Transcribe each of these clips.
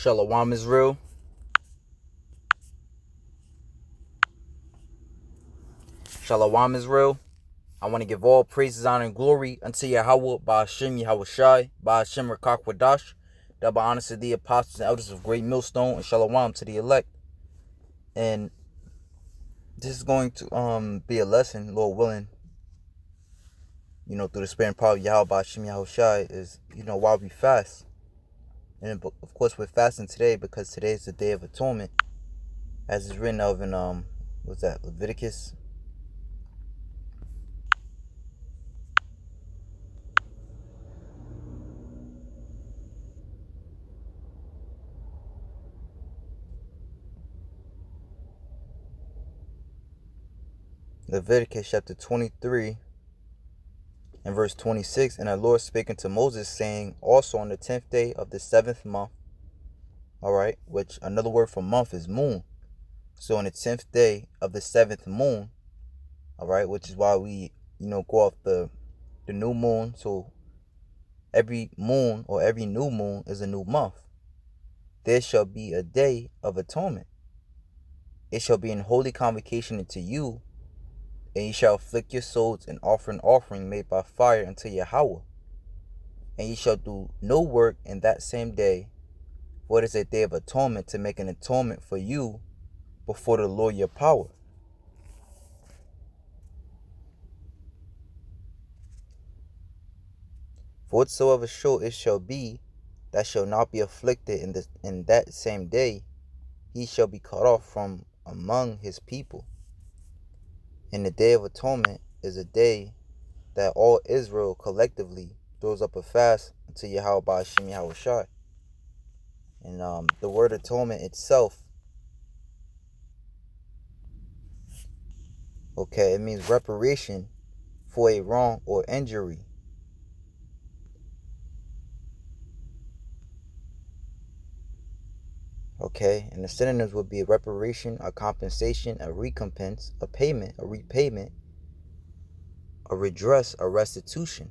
Shalom Israel. Shalom Israel. I want to give all praises, honor, and glory unto Yahweh, Ba'ashem Yahushai, Ba'ashem Rakakwadash, double honors to the apostles and elders of Great Millstone, and Shalom to the elect. And this is going to be a lesson, Lord willing, through the spirit and power of Yahweh, Ba'ashem Yahushai, is, why we fast. And of course, we're fasting today because today is the Day of Atonement, as is written of in, Leviticus? Leviticus chapter 23 and verse 26. And the Lord spake unto Moses, saying, also on the 10th day of the 7th month, which another word for month is moon. So on the 10th day of the 7th moon, which is why we, go off the new moon. So every moon or every new moon is a new month. There shall be a day of atonement. It shall be in holy convocation unto you, and ye shall afflict your souls and offer an offering made by fire unto Yahweh. And ye shall do no work in that same day, for it is a day of atonement, to make an atonement for you before the Lord your power. For whatsoever show it shall be that shall not be afflicted in that same day, he shall be cut off from among his people. And the Day of Atonement is a day that all Israel collectively throws up a fast unto Yahweh Ba'ashem Yahushai. And the word atonement itself, it means reparation for a wrong or injury. And the synonyms would be a reparation, a compensation, a recompense, a payment, a repayment, a redress, a restitution.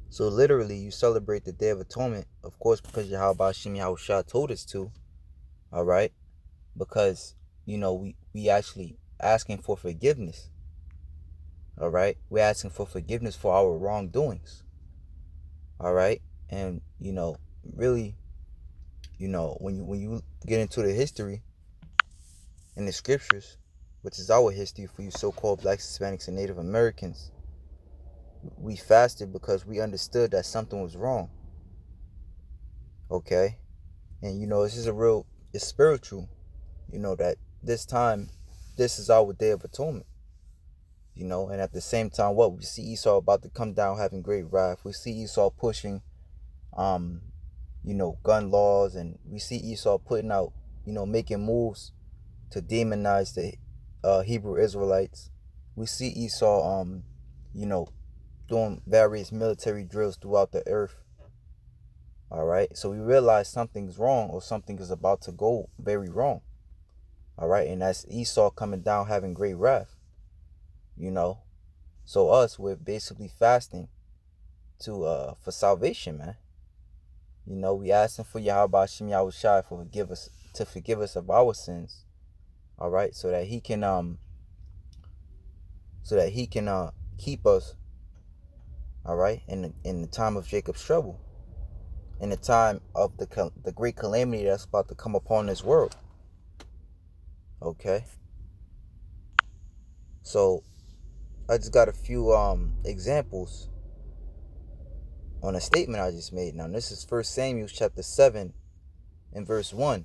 So literally, you celebrate the Day of Atonement, of course, because Yahweh Ba'ashem Yahushua told us to. Because we actually asking for forgiveness. We're asking for forgiveness for our wrongdoings. And really, when you get into the history in the scriptures, which is our history for you so-called Blacks, Hispanics, and Native Americans, we fasted because we understood that something was wrong. And this is it's spiritual, that this time, this is our Day of Atonement. And at the same time, we see Esau about to come down having great wrath. We see Esau pushing gun laws, and we see Esau putting out, making moves to demonize the Hebrew Israelites. We see Esau, doing various military drills throughout the earth. So we realize something's wrong, or something is about to go very wrong. And that's Esau coming down having great wrath. So we're basically fasting for salvation, man. We asking for Yahweh Ba'ashem Yahushai to forgive us of our sins. So that he can keep us, in the time of Jacob's trouble, in the time of the great calamity that's about to come upon this world. So I just got a few examples on a statement I just made. Now this is 1 Samuel chapter 7 and verse 1.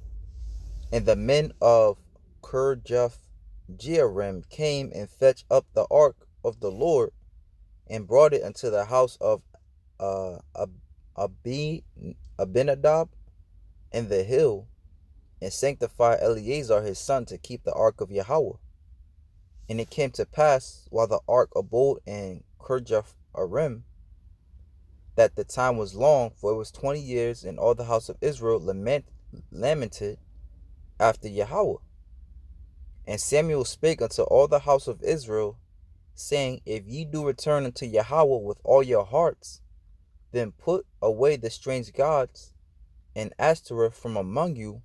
And the men of Kirjath-jearim came and fetched up the ark of the Lord, and brought it unto the house of Abinadab in the hill, and sanctified Eleazar his son to keep the ark of Yahweh. And it came to pass, while the ark abode in Kirjath-jearim, that the time was long, for it was 20 years, and all the house of Israel lamented after Yahweh. And Samuel spake unto all the house of Israel, saying, if ye do return unto Yahweh with all your hearts, then put away the strange gods, an Ashtoreth from among you,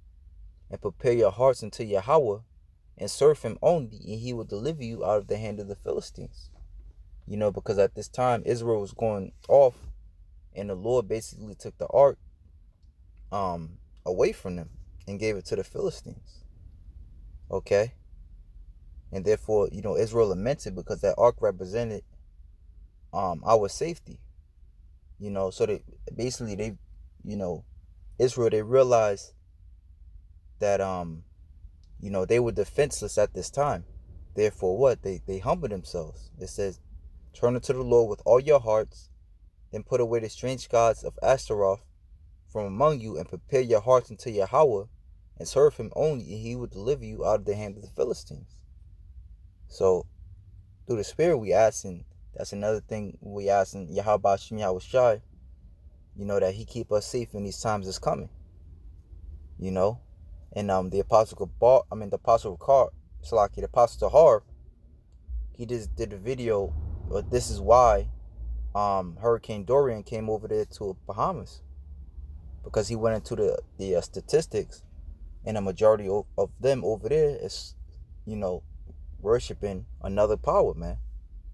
and prepare your hearts unto Yahweh, and serve him only, and he will deliver you out of the hand of the Philistines. Because at this time Israel was going off, and the Lord basically took the ark away from them and gave it to the Philistines. Okay? And therefore, Israel lamented because that ark represented our safety. So they basically Israel, they realized that they were defenseless at this time. Therefore what? They humbled themselves. It says, turn unto the Lord with all your hearts, then put away the strange gods of Ashtaroth from among you, and prepare your hearts unto Yahweh, and serve him only, and he will deliver you out of the hand of the Philistines. So through the Spirit we asking, that's another thing we asking Yahweh Shem Yahweh Shai, that he keep us safe in these times is coming. And the apostle Tahar, he just did a video, this is why Hurricane Dorian came over there to Bahamas, because he went into the statistics, and a majority of them over there is worshiping another power, man,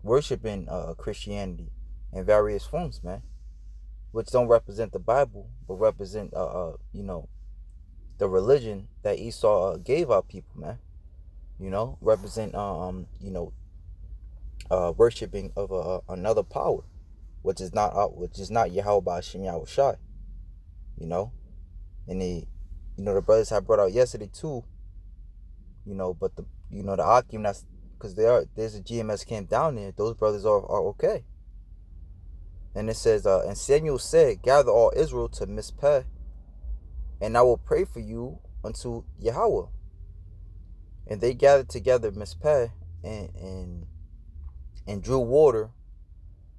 worshiping Christianity in various forms, man, which don't represent the Bible, but represent the religion that Esau gave our people, man. Represent worshiping of another power, which is not Yahweh Hashem Yahweh Shai. And the brothers I brought out yesterday too. But the Akim, that's because there's a GMS camp down there. Those brothers are okay. And it says, and Samuel said, gather all Israel to Mizpeh, and I will pray for you unto Yahweh. And they gathered together Mizpeh, and drew water,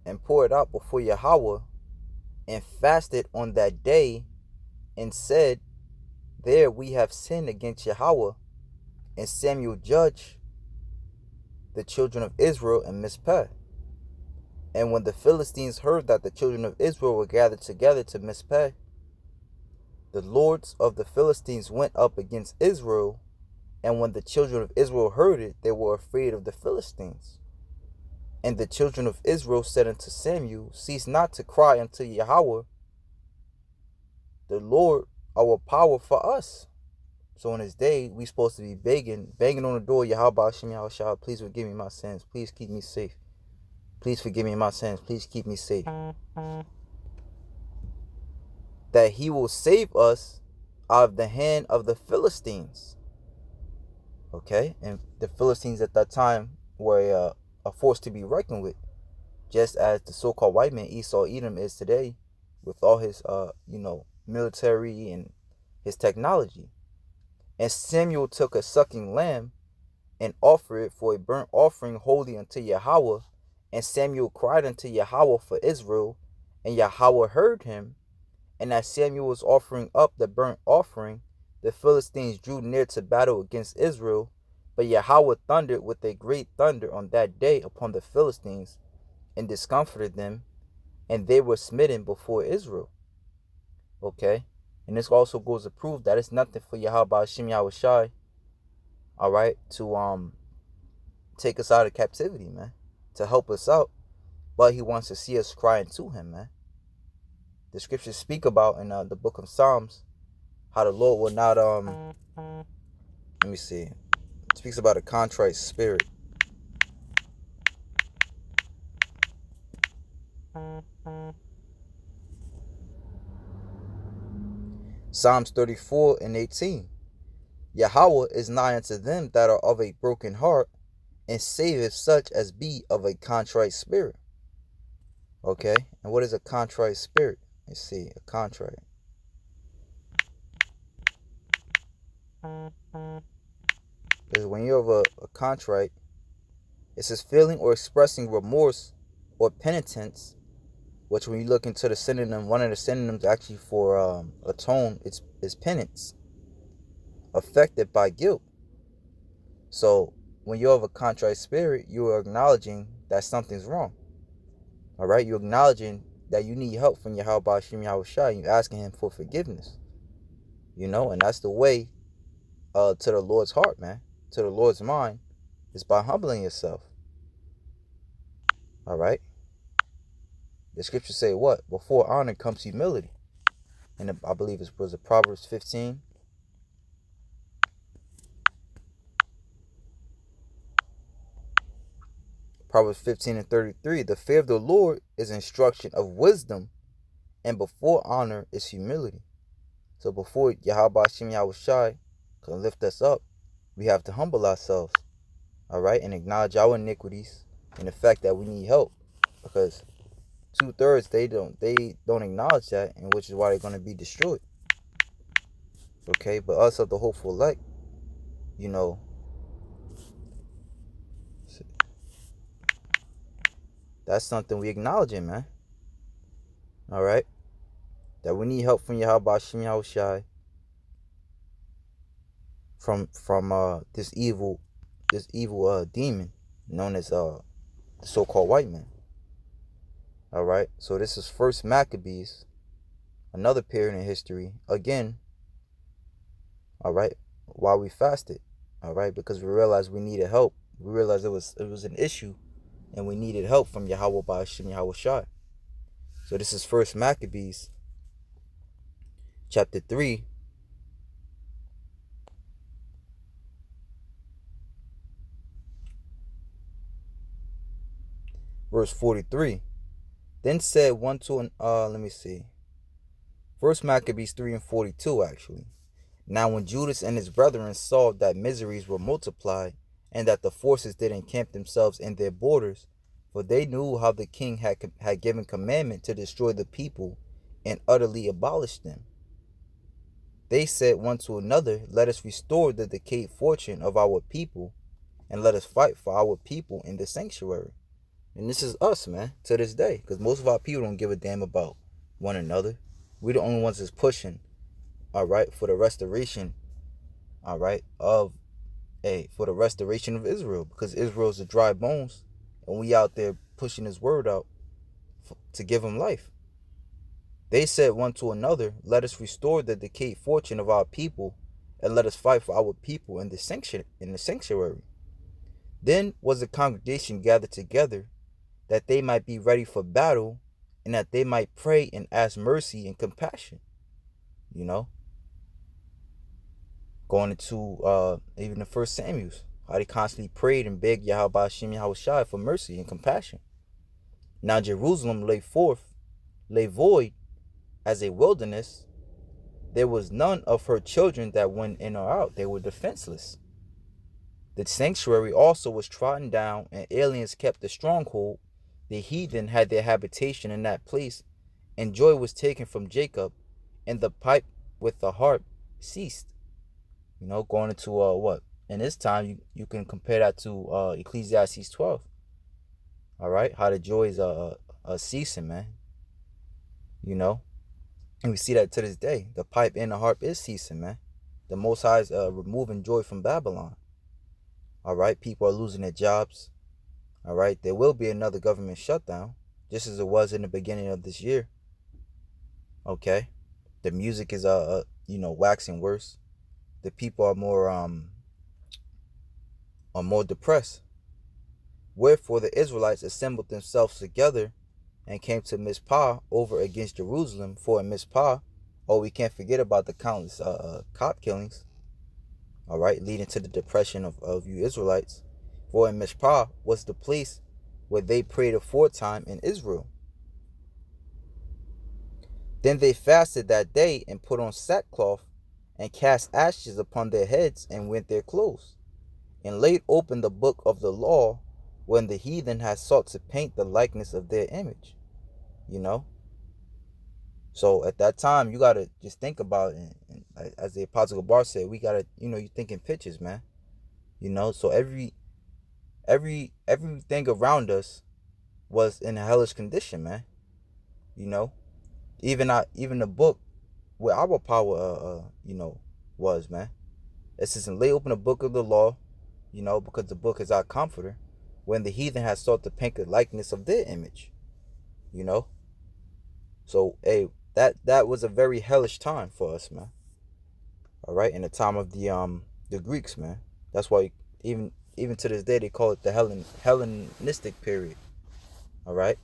and poured it out before Yahweh, and fasted on that day, and said, there we have sinned against Yahweh. And Samuel judged the children of Israel in Mizpeh. And when the Philistines heard that the children of Israel were gathered together to Mizpeh, the lords of the Philistines went up against Israel. And when the children of Israel heard it, they were afraid of the Philistines. And the children of Israel said unto Samuel, cease not to cry unto Yahweh, the Lord, our power for us. So on this day, we supposed to be banging on the door, Yahweh Hashem Yahweh Shai, please forgive me my sins. Please keep me safe. Please forgive me my sins. Please keep me safe. That he will save us out of the hand of the Philistines. Okay? And the Philistines at that time were a force to be reckoned with. Just as the so-called white man Esau Edom is today, with all his military and his technology. And Samuel took a sucking lamb and offered it for a burnt offering holy unto Yahweh. And Samuel cried unto Yahweh for Israel, and Yahweh heard him. And as Samuel was offering up the burnt offering, the Philistines drew near to battle against Israel. But Yahweh thundered with a great thunder on that day upon the Philistines, and discomfited them, and they were smitten before Israel. Okay? And this also goes to prove that it's nothing for Yahweh Hashem Yahweh Shai, alright, to take us out of captivity, man, to help us out. But he wants to see us crying to him, man. The scriptures speak about in the book of Psalms how the Lord will not let me see. It speaks about a contrite spirit. Psalms 34:18. Yahweh is nigh unto them that are of a broken heart, and saveth such as be of a contrite spirit. Okay, and what is a contrite spirit? Let's see, a contrite. Because when you have a contrite, it says feeling or expressing remorse or penitence, which when you look into the synonym, one of the synonyms actually for atone, is penance, affected by guilt. So when you have a contrite spirit, you are acknowledging that something's wrong. Alright, you're acknowledging that you need help from Yahweh Hashem Yahweh Shai. You're asking him for forgiveness. And that's the way to the Lord's heart, man, to the Lord's mind, is by humbling yourself. All right. The scriptures say what? Before honor comes humility. And I believe it was Proverbs 15. Proverbs 15 and 33. The fear of the Lord is instruction of wisdom, and before honor is humility. So before Yahweh Shem Yahushai can lift us up, we have to humble ourselves, all right, and acknowledge our iniquities and the fact that we need help, because 2/3 they don't acknowledge that, and which is why they're going to be destroyed. Okay, but us of the hopeful elect, you know, that's something we acknowledging, man. All right, that we need help from Yahweh Shem Yahushai, from this evil demon known as the so-called white man. All right, so this is First Maccabees, another period in history again. All right, while we fasted, all right, because we realized we needed help. We realized it was an issue, and we needed help from Yahweh Ba'ashem Yahushai. So this is First Maccabees, chapter 3, verse 43. Then said one to an let me see. First Maccabees 3 and 42 actually. Now when Judas and his brethren saw that miseries were multiplied, and that the forces did encamp themselves in their borders, for they knew how the king had given commandment to destroy the people and utterly abolish them, they said one to another, let us restore the decayed fortune of our people, and let us fight for our people in the sanctuary. And this is us, man, to this day, because most of our people don't give a damn about one another. We the only ones that's pushing, all right, for the restoration, all right, for the restoration of Israel, because Israel's the dry bones, and we out there pushing his word out to give him life. They said one to another, let us restore the decayed fortune of our people, and let us fight for our people in the sanctuary. Then was the congregation gathered together, that they might be ready for battle, and that they might pray and ask mercy and compassion. You know, going into even the first Samuel's, how they constantly prayed and begged Yahweh Shem Yahushai for mercy and compassion. Now Jerusalem lay void as a wilderness. There was none of her children that went in or out. They were defenseless. The sanctuary also was trodden down, and aliens kept the stronghold. The heathen had their habitation in that place, and joy was taken from Jacob, and the pipe with the harp ceased. Going into what? In this time, you can compare that to Ecclesiastes 12. All right, how the joy is ceasing, man. And we see that to this day. The pipe and the harp is ceasing, man. The Most High is removing joy from Babylon. All right, people are losing their jobs. All right, there will be another government shutdown, just as it was in the beginning of this year. Okay, the music is waxing worse. The people are more depressed. Wherefore the Israelites assembled themselves together and came to Mizpah over against Jerusalem. For in Mizpah, we can't forget about the countless cop killings, all right, leading to the depression of you Israelites. For in Mizpah was the place where they prayed aforetime in Israel. Then they fasted that day and put on sackcloth and cast ashes upon their heads and rent their clothes, and laid open the book of the law, when the heathen had sought to paint the likeness of their image. So at that time, you got to just think about it. And as the Apostle Bar said, we got to, you think in pictures, man. So everything around us was in a hellish condition, man. Even the book where our power, was, man. It says, and lay open the book of the law, because the book is our comforter, when the heathen has sought to paint the likeness of their image. So, hey, that was a very hellish time for us, man. All right, in the time of the Greeks, man. That's why even to this day they call it the Hellenistic period. All right,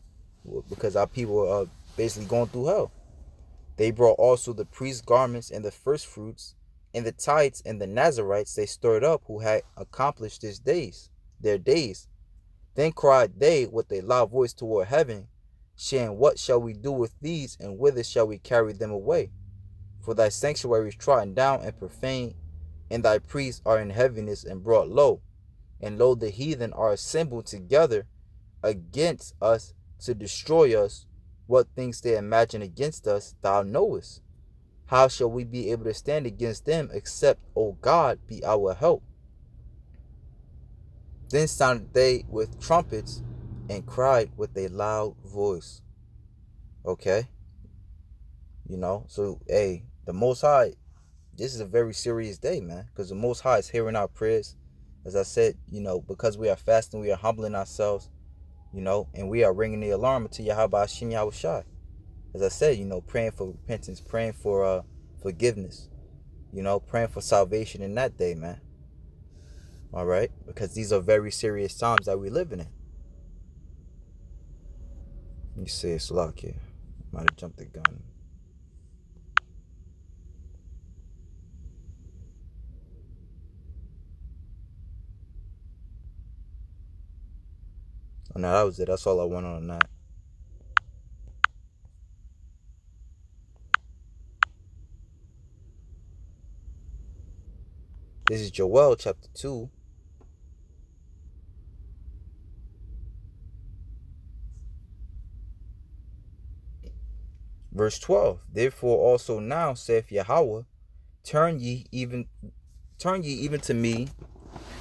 because our people are basically going through hell. They brought also the priest's garments and the first fruits, and the tithes and the Nazarites they stirred up, who had accomplished their days. Then cried they with a loud voice toward heaven, saying, What shall we do with these, and whither shall we carry them away? For thy sanctuary is trodden down and profaned, and thy priests are in heaviness and brought low. And lo, the heathen are assembled together against us to destroy us. What things they imagine against us, thou knowest. How shall we be able to stand against them, except, O God, be our help? Then sounded they with trumpets and cried with a loud voice. Okay? So, hey, the Most High, this is a very serious day, man, because the Most High is hearing our prayers. As I said, because we are fasting, we are humbling ourselves, and we are ringing the alarm to Yahweh Hashem Yahweh Shai. As I said, praying for repentance, praying for forgiveness, praying for salvation in that day, man. All right? Because these are very serious times that we're living in. Let me see, it's locked here. Might have jumped the gun. Oh, no, that was it. That's all I went on that. This is Joel chapter 2. Verse 12. Therefore also now saith Yahweh, turn ye even to me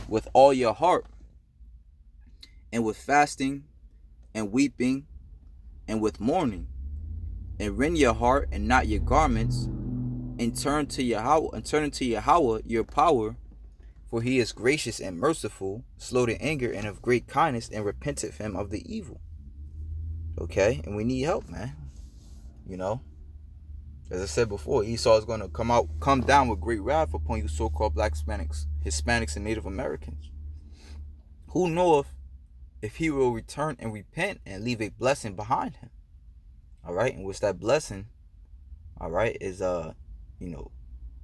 with all your heart, and with fasting and weeping and with mourning, and rend your heart and not your garments, and turn to Yahweh your power, for he is gracious and merciful, slow to anger, and of great kindness, and repenteth him of the evil. Okay, and we need help, man. As I said before, Esau is going to come down with great wrath upon you so-called black Hispanics, and Native Americans. Who knoweth if he will return and repent and leave a blessing behind him? All right, and which that blessing, all right, is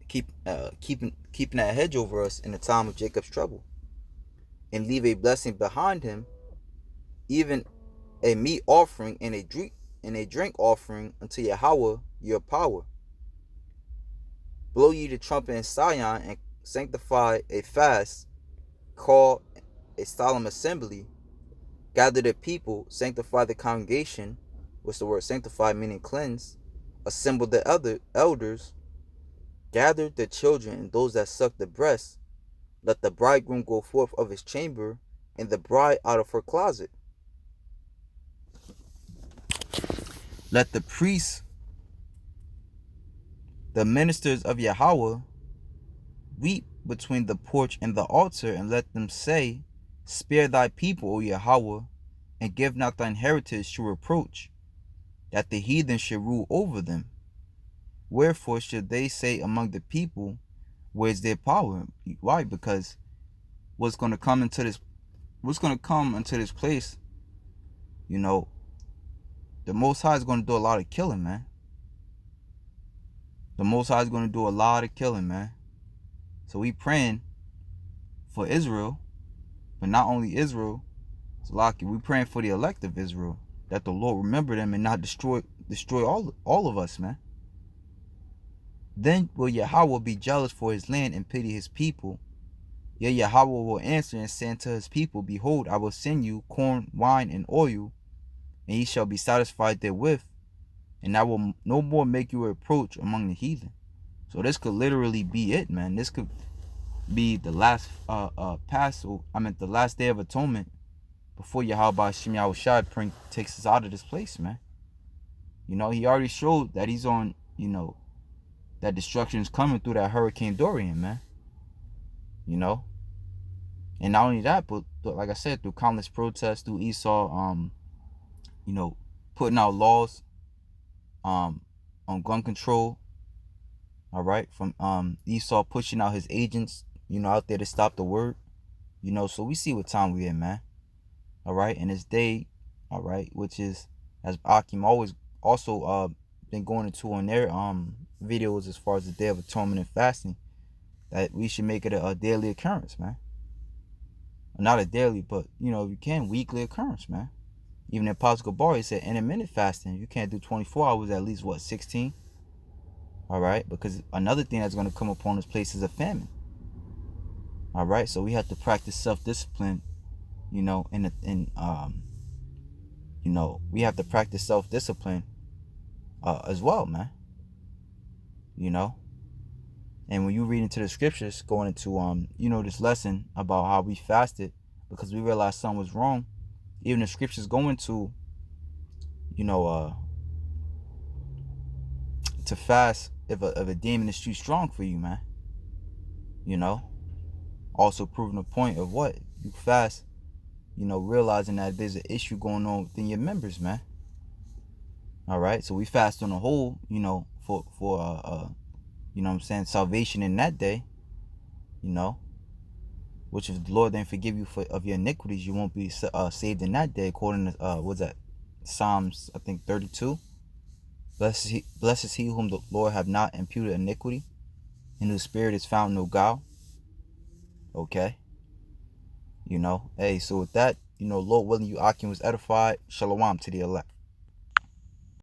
keeping that hedge over us in the time of Jacob's trouble, and leave a blessing behind him, even a meat offering and a drink offering unto Yahweh your power. Blow ye the trumpet in Zion, and sanctify a fast, call a solemn assembly, gather the people, sanctify the congregation, which the word sanctify meaning cleanse, assemble the elders, gather the children and those that suck the breast, let the bridegroom go forth of his chamber, and the bride out of her closet. Let the priests, the ministers of Yahweh, weep between the porch and the altar, and let them say, Spare thy people, O Yahweh, and give not thine heritage to reproach, that the heathen should rule over them. Wherefore should they say among the people, Where is their power? Why? Because what's going to come into this place, the Most High is going to do a lot of killing, man. The Most High is going to do a lot of killing, man. So we praying for Israel, but not only Israel, we praying for the elect of Israel, that the Lord remember them and not destroy all of us, man. Then will Yahweh be jealous for his land and pity his people. Yea, Yahweh will answer and say unto his people, Behold, I will send you corn, wine, and oil, and ye shall be satisfied therewith, and I will no more make you a reproach among the heathen. So this could literally be it, man. This could be the last the last day of atonement before Yahweh Hashem Yahweh Shai takes us out of this place, man. He already showed that he's on, that destruction is coming through that Hurricane Dorian, man. And not only that, but like I said, through countless protests, through Esau, putting out laws on gun control, All right, from Esau pushing out his agents, out there to stop the word. So we see what time we in, man. All right, and this day, all right, which is, as Akim always also been going into on their videos as far as the Day of Atonement and fasting, that we should make it a daily occurrence, man. Not a daily, but you can weekly occurrence, man. Even in Apostle Gabar, said intermittent fasting. You can't do 24 hours, at least what, 16? All right, because another thing that's going to come upon this place is a famine. All right, so we have to practice self-discipline, we have to practice self-discipline as well, man. And when you read into the scriptures, going into this lesson about how we fasted because we realized something was wrong, even the scriptures go into to fast if a demon is too strong for you, man. Also proving the point of what you fast, realizing that there's an issue going on within your members, man. All right, so we fast on the whole, for salvation in that day, which if the Lord didn't forgive you of your iniquities, you won't be saved in that day, according to what's that, Psalms, I think 32. Blessed is he whom the Lord have not imputed iniquity, in whose spirit is found no guile. Okay. Hey, so with that, Lord willing, you Akim was edified. Shalom to the elect.